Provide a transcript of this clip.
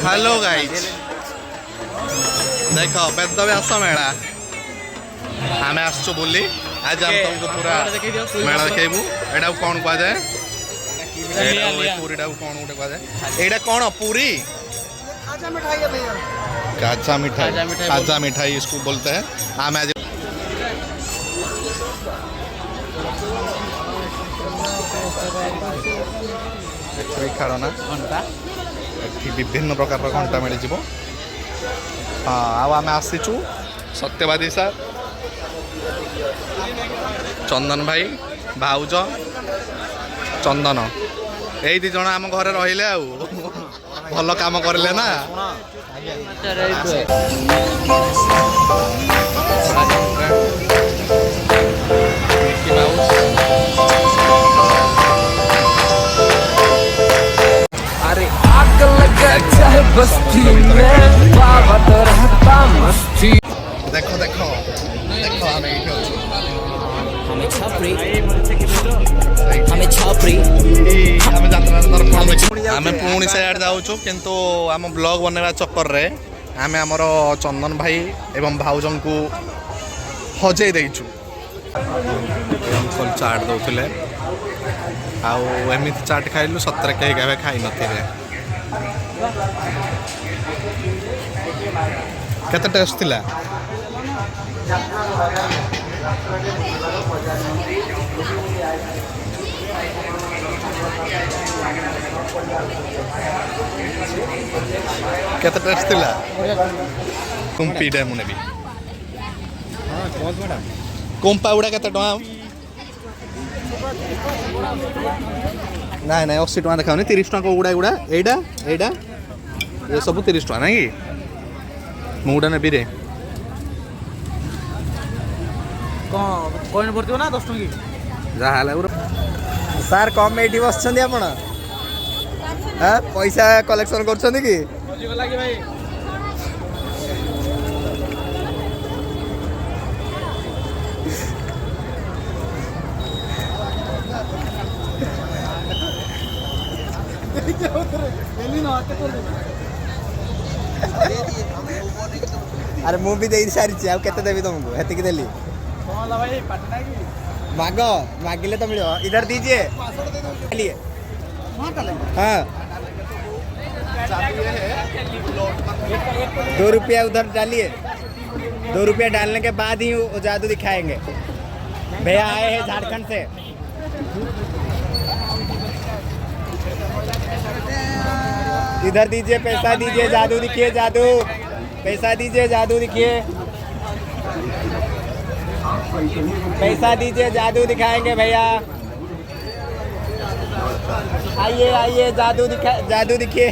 Hello guys देख वेदव्यास मेला आम आसचु बुली आज हम तुमको पूरा मेला देखू एटा कौन कह जाए पूरीटा कौन गोटे कह जाए एटा कौन पूरी काचा मिठाई खाजा मिठाई इसको बोलते हैं। आम आज खेलना विभिन्न प्रकार घंटा मिल जाव। हाँ आम आसीचु सत्यवादी सार चंदन भाई भाउज चंदन यही दी जन आम घर रहिले भल काम करले ना। अरे आग लगा चाहे बस्ती में बाबा तो रहता मस्ती। देखो देखो देखो हमें छापरी हमें छापरी आम पुणी से जाऊँ किंतु आम ब्लॉग बनवा चक्कर रे आम आमर चंदन भाई एवं भाउजन को हजे देचु। अंकल चाट दौले आमती चाट खाइलु सतरे कहीं केवे खाई नथिले केते टेस्ट थिला। केते टेस्ट थिला कुंपी डे मुने भी कुंपा उड़ा केते टका नाई नाई 80 टका देखाओनी 30 टका उड़ा गुड़ा एडा एडा ये सब 30 टका नाई मुडा ने बिरे कौन भर्ती ना 10 टंकी जहाँ सार कम एठी बसछन आपण हां पैसा कलेक्शन करछन कि भाई अरे मु भी दे सारी आ केते देबी तुमको हेती की देली कोन भाई पटना की मागो मागिले तो मिलो इधर दीजिए लिए हाँ 2 रुपया उधर डालिए 2 रुपया डालने के बाद ही वो जादू दिखाएंगे। भैया आए हैं झारखंड से। इधर दीजिए पैसा दीजिए जादू दिखिए जादू पैसा दीजिए जादू दिखिए पैसा दीजिए जादू दिखाएंगे भैया। आइए आइए जादू दिखिए